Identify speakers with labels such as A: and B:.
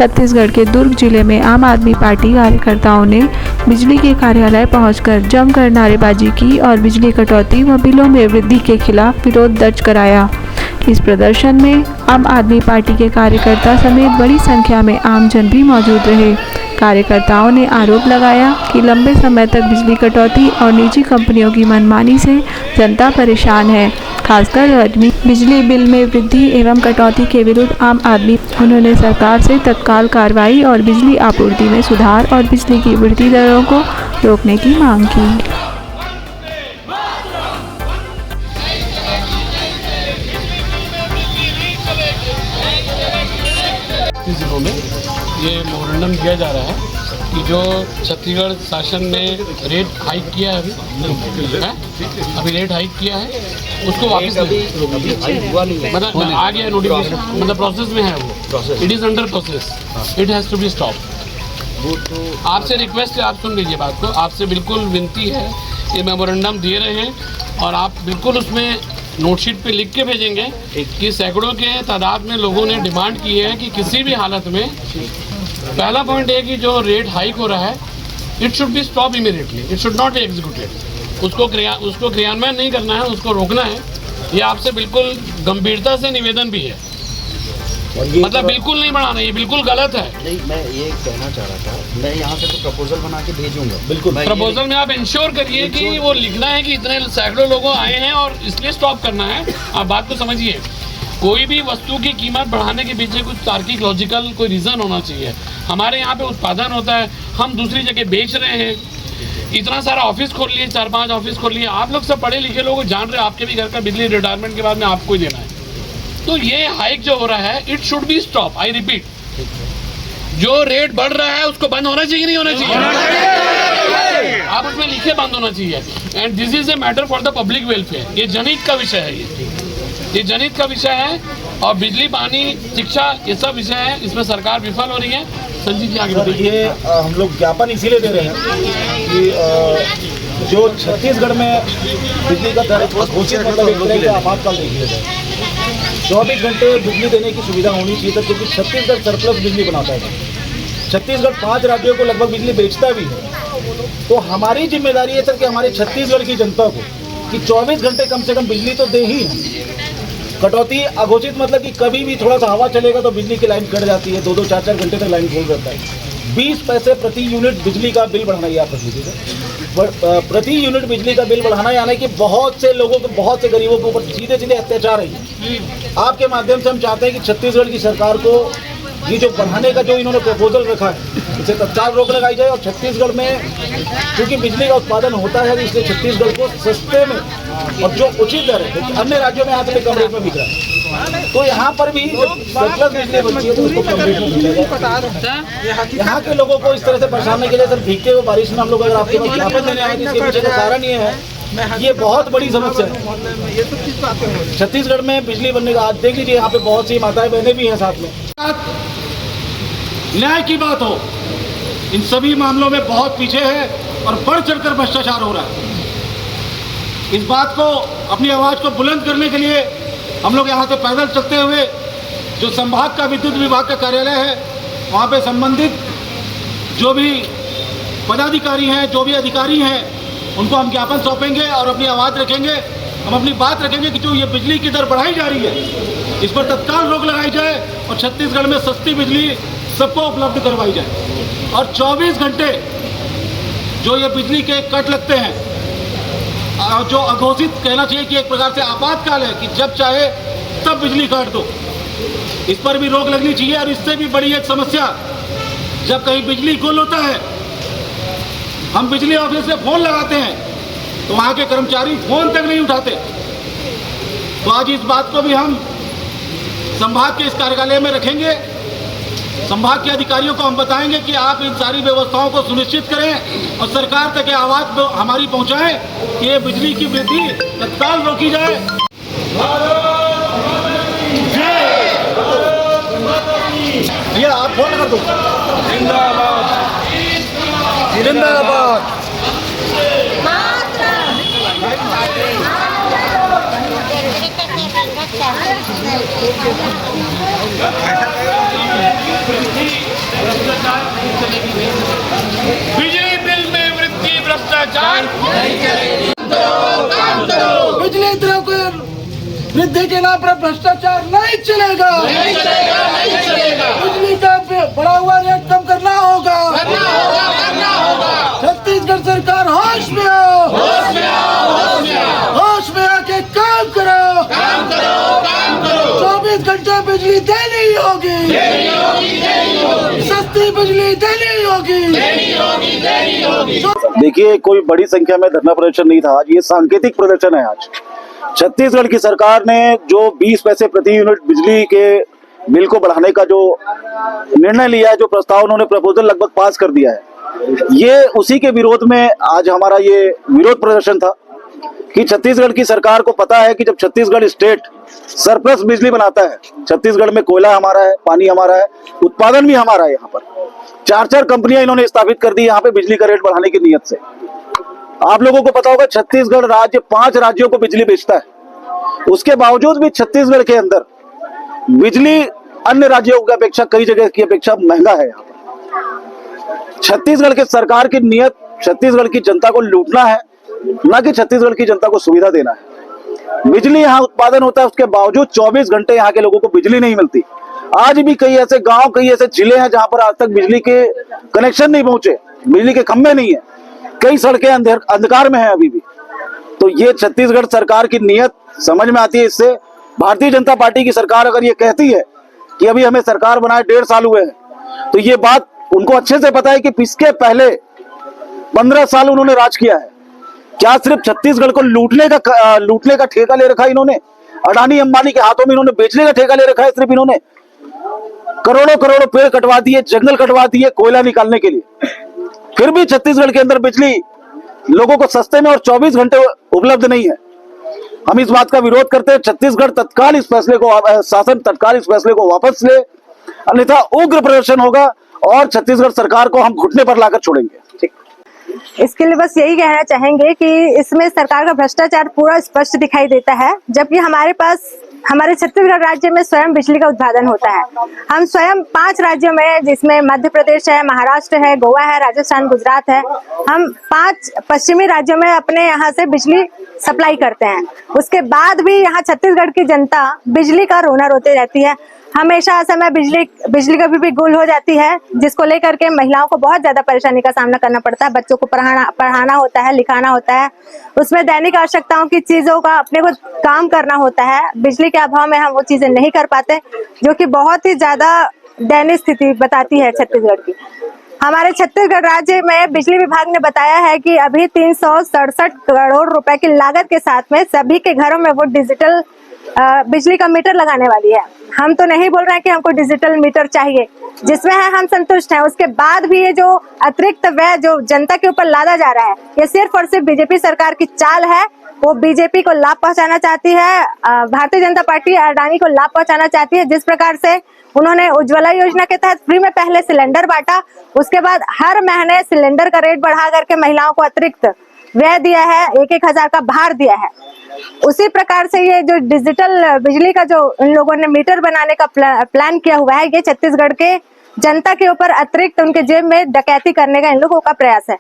A: छत्तीसगढ़ के दुर्ग जिले में आम आदमी पार्टी कार्यकर्ताओं ने बिजली के कार्यालय पहुंचकर जमकर नारेबाजी की और बिजली कटौती व बिलों में वृद्धि के खिलाफ विरोध दर्ज कराया। इस प्रदर्शन में आम आदमी पार्टी के कार्यकर्ता समेत बड़ी संख्या में आमजन भी मौजूद रहे। कार्यकर्ताओं ने आरोप लगाया कि लंबे समय तक बिजली कटौती और निजी कंपनियों की मनमानी से जनता परेशान है, खासकर बिजली बिल में वृद्धि एवं कटौती के विरुद्ध आम आदमी। उन्होंने सरकार से तत्काल कार्रवाई और बिजली आपूर्ति में सुधार और बिजली की बढ़ती दरों को रोकने की मांग की।
B: जिलों में ये मेमोरेंडम दिया जा रहा है कि जो छत्तीसगढ़ शासन ने रेट हाइक किया है अभी रेट हाइक किया है उसको वापस मतलब आ गया नोटिफिकेशन, मतलब प्रोसेस में है वो, it is under process, it has to be stop. आपसे रिक्वेस्ट है, आप सुन लीजिए बात को, आपसे बिल्कुल विनती है, ये मेमोरेंडम दे रहे हैं और आप बिल्कुल उसमें नोटशीट पे लिख के भेजेंगे कि सैकड़ों के तादाद में लोगों ने डिमांड की है कि किसी भी हालत में, पहला पॉइंट है कि जो रेट हाइक हो रहा है it should be stop immediately, it should not be executed. उसको क्रियान्वयन नहीं करना है, उसको रोकना है। ये आपसे बिल्कुल गंभीरता से निवेदन भी है, मतलब बिल्कुल नहीं बढ़ाना, ये बिल्कुल गलत है।
C: नहीं, मैं ये कहना चाह रहा था, मैं यहाँ से तो प्रपोजल बना के भेजूंगा।
B: बिल्कुल प्रपोजल में आप इंश्योर करिए कि वो लिखना है कि इतने सैकड़ों लोगों आए हैं और इसलिए स्टॉप करना है। आप बात को समझिए, कोई भी वस्तु की कीमत बढ़ाने के पीछे कुछ तार्किक लॉजिकल कोई रीज़न होना चाहिए। हमारे यहाँ पे उत्पादन होता है, हम दूसरी जगह बेच रहे हैं, इतना सारा ऑफिस खोल लिए, 4-5 ऑफिस खोल लिए, आप लोग सब पढ़े लिखे लोग जान रहे हैं आपके भी घर का बिजली रिटायरमेंट के बाद में आपको ही देना है। तो ये हाइक जो हो रहा है it should be stop, I repeat. जो रेट बढ़ रहा है उसको बंद होना चाहिए, नहीं होना चाहिए? आप उसमें लिखे बंद होना चाहिए। And this is a matter for the public welfare. ये जनहित का विषय है, ये जनहित का विषय है। और बिजली, पानी, शिक्षा, ये सब विषय है, इसमें सरकार विफल हो रही है। संजीव जी आगे बताइए।
D: ये हम लोग ज्ञापन इसीलिए दे रहे हैं कि जो छत्तीसगढ़ में बिजली का दर घोषित मतलब आपातकाल देख लिया जाए, 24 घंटे बिजली देने की सुविधा होनी चाहिए था, क्योंकि छत्तीसगढ़ सरप्लस बिजली बनाता है। छत्तीसगढ़ 5 राज्यों को लगभग बिजली बेचता भी है। तो हमारी जिम्मेदारी है सर कि हमारे छत्तीसगढ़ की जनता को कि 24 घंटे कम से कम बिजली तो दे ही। कटौती अघोषित मतलब कि कभी भी थोड़ा सा हवा चलेगा तो बिजली की लाइन कट जाती है, 2-2, 4-4 घंटे तक लाइन खोल रहता है। 20 पैसे प्रति यूनिट बिजली का बिल बढ़ाना, आप रख लीजिएगा, प्रति यूनिट बिजली का बिल बढ़ाना, यानी कि बहुत से लोगों को, बहुत से गरीबों के ऊपर सीधे सीधे अत्याचार है। आपके माध्यम से हम चाहते हैं कि छत्तीसगढ़ की सरकार को ये जो बढ़ाने का जो इन्होंने प्रपोजल रखा है, इसे तत्काल रोक लगाई जाए। और छत्तीसगढ़ में क्योंकि बिजली का उत्पादन होता है, इसलिए छत्तीसगढ़ को सस्ते में और जो उचित दर है, क्योंकि अन्य राज्यों में यहाँ से कम रेट में बिक रहा है, तो यहाँ पर भी सरप्लस बिजली बची है तो उसको कम रेट में मिलेगा। यहाँ के लोगों को इस तरह से परेशानी के लिए सर भीगते हुए बारिश में हम लोग अगर आपके पास ज्ञापन देने आए, इसके पीछे का कारण ये है, ये बहुत बड़ी समस्या है छत्तीसगढ़ में बिजली बनने का। आज देख लीजिए, यहाँ पे बहुत सी माताएं बहनें भी हैं साथ में।
E: न्याय की बात हो, इन सभी मामलों में बहुत पीछे है और बढ़ चढ़कर भ्रष्टाचार हो रहा है। इस बात को, अपनी आवाज़ को बुलंद करने के लिए हम लोग यहाँ से पैदल चलते हुए जो संभाग का विद्युत विभाग का कार्यालय है, वहाँ पे संबंधित जो भी पदाधिकारी हैं, जो भी अधिकारी हैं, उनको हम ज्ञापन सौंपेंगे और अपनी आवाज़ रखेंगे। हम अपनी बात रखेंगे कि जो ये बिजली की दर बढ़ाई जा रही है, इस पर तत्काल रोक लगाई जाए और छत्तीसगढ़ में सस्ती बिजली सबको उपलब्ध करवाई जाए। और 24 घंटे जो ये बिजली के कट लगते हैं, जो अघोषित कहना चाहिए कि एक प्रकार से आपातकाल है कि जब चाहे तब बिजली काट दो, इस पर भी रोक लगनी चाहिए। और इससे भी बड़ी एक समस्या, जब कहीं बिजली गुल होता है, हम बिजली ऑफिस से फ़ोन लगाते हैं तो वहाँ के कर्मचारी फ़ोन तक नहीं उठाते। तो आज इस बात को भी हम संभाग के इस कार्यालय में रखेंगे। संभाग के अधिकारियों को हम बताएंगे कि आप इन सारी व्यवस्थाओं को सुनिश्चित करें और सरकार तक आवाज़ हमारी पहुंचाएं कि ये बिजली की वृद्धि तत्काल रोकी जाए।
D: भैया आप फोन कर दो। जिंदाबाद जिंदाबाद।
F: Thank you.
B: भ्रष्टाचार नहीं चलेगी। बिजली बिल में वृद्धि भ्रष्टाचार नहीं चलेगी।
E: बिजली दरों को वृद्धि के नाम पर भ्रष्टाचार नहीं चलेगा,
B: नहीं चलेगा, नहीं चलेगा।
E: बिजली का बढ़ा हुआ रेट कम करना होगा,
B: करना होगा, करना होगा।
E: छत्तीसगढ़ सरकार होश में आओ,
B: होश में आओ, होश में आओ।
E: होश में आके काम करो,
B: काम करो, काम करो।
E: 24 घंटे बिजली देनी होगी,
B: देनी होगी, देनी होगी,
E: सस्ती बिजली देनी होगी,
B: देनी होगी, देनी होगी।
D: देखिए, कोई बड़ी संख्या में धरना प्रदर्शन नहीं था आज, ये सांकेतिक प्रदर्शन है। आज छत्तीसगढ़ की सरकार ने जो 20 पैसे प्रति यूनिट बिजली के बिल को बढ़ाने का जो निर्णय लिया है, जो प्रस्ताव उन्होंने प्रपोजल लगभग पास कर दिया है, ये उसी के विरोध में आज हमारा ये विरोध प्रदर्शन था कि छत्तीसगढ़ की सरकार को पता है कि जब छत्तीसगढ़ स्टेट सरप्लस बिजली बनाता है, छत्तीसगढ़ में कोयला हमारा है, पानी हमारा है, उत्पादन भी हमारा है। यहाँ पर 4 कंपनियां इन्होंने स्थापित कर दी यहाँ पे बिजली का रेट बढ़ाने की नीयत से। आप लोगों को पता होगा छत्तीसगढ़ राज्य 5 राज्यों को बिजली बेचता है, उसके बावजूद भी छत्तीसगढ़ के अंदर बिजली अन्य राज्यों की अपेक्षा, कई जगह की अपेक्षा महंगा है। यहाँ पर छत्तीसगढ़ के सरकार की नीयत छत्तीसगढ़ की जनता को लूटना है, ना कि छत्तीसगढ़ की जनता को सुविधा देना है। बिजली यहाँ उत्पादन होता है, उसके बावजूद 24 घंटे यहाँ के लोगों को बिजली नहीं मिलती। आज भी कई ऐसे गांव, कई ऐसे जिले हैं जहां पर आज तक बिजली के कनेक्शन नहीं पहुंचे, बिजली के खंभे नहीं है, कई सड़कें अंधकार में है अभी भी। तो ये छत्तीसगढ़ सरकार की नीयत समझ में आती है। इससे भारतीय जनता पार्टी की सरकार अगर ये कहती है कि अभी हमें सरकार बनाए 1.5 साल हुए हैं, तो ये बात उनको अच्छे से पता है कि इसके पहले 15 साल उन्होंने राज किया है। क्या सिर्फ छत्तीसगढ़ को लूटने का ठेका ले रखा है इन्होंने? अडानी अंबानी के हाथों में इन्होंने बेचने का ठेका ले रखा है। सिर्फ इन्होंने करोड़ों करोड़ों पेड़ कटवा दिए, जंगल कटवा दिए कोयला निकालने के लिए। फिर भी छत्तीसगढ़ के अंदर बिजली लोगों को सस्ते में और 24 घंटे उपलब्ध नहीं है। हम इस बात का विरोध करते हैं। छत्तीसगढ़ तत्काल इस फैसले को, शासन तत्काल इस फैसले को वापस ले, अन्यथा उग्र प्रदर्शन होगा और छत्तीसगढ़ सरकार को हम घुटने पर लाकर छोड़ेंगे।
F: इसके लिए बस यही कहना चाहेंगे कि इसमें सरकार का भ्रष्टाचार पूरा स्पष्ट दिखाई देता है, जबकि हमारे छत्तीसगढ़ राज्य में स्वयं बिजली का उत्पादन होता है। हम स्वयं 5 राज्यों में, जिसमें मध्य प्रदेश है, महाराष्ट्र है, गोवा है, राजस्थान, गुजरात है, हम 5 पश्चिमी राज्यों में अपने यहाँ से बिजली सप्लाई करते हैं। उसके बाद भी यहाँ छत्तीसगढ़ की जनता बिजली का रोना रोती रहती है। हमेशा असमय बिजली कभी भी गुल हो जाती है, जिसको लेकर के महिलाओं को बहुत ज्यादा परेशानी का सामना करना पड़ता है। बच्चों को पढ़ाना होता है, लिखाना होता है, उसमें दैनिक आवश्यकताओं की चीजों का अपने को काम करना होता है। बिजली के अभाव में हम वो चीजें नहीं कर पाते, जो कि बहुत ही ज्यादा दयनीय स्थिति बताती है छत्तीसगढ़ की। हमारे छत्तीसगढ़ राज्य में बिजली विभाग ने बताया है कि अभी 367 करोड़ रुपए की लागत के साथ में सभी के घरों में वो डिजिटल बिजली का मीटर लगाने वाली है। हम तो नहीं बोल रहे हैं कि हमको डिजिटल मीटर चाहिए, जिसमें है हम संतुष्ट हैं। उसके बाद भी ये जो अतिरिक्त व्यय जो जनता के ऊपर लादा जा रहा है, ये सिर्फ और सिर्फ बीजेपी सरकार की चाल है। वो बीजेपी को लाभ पहुंचाना चाहती है, भारतीय जनता पार्टी अडानी को लाभ पहुंचाना चाहती है। जिस प्रकार से उन्होंने उज्ज्वला योजना के तहत फ्री में पहले सिलेंडर बांटा, उसके बाद हर महीने सिलेंडर का रेट बढ़ा करके महिलाओं को अतिरिक्त व्यय दिया है, 1-1 हजार का भार दिया है। उसी प्रकार से ये जो डिजिटल बिजली का जो इन लोगों ने मीटर बनाने का प्लान किया हुआ है, ये छत्तीसगढ़ के जनता के ऊपर अतिरिक्त उनके जेब में डकैती करने का इन लोगों का प्रयास है।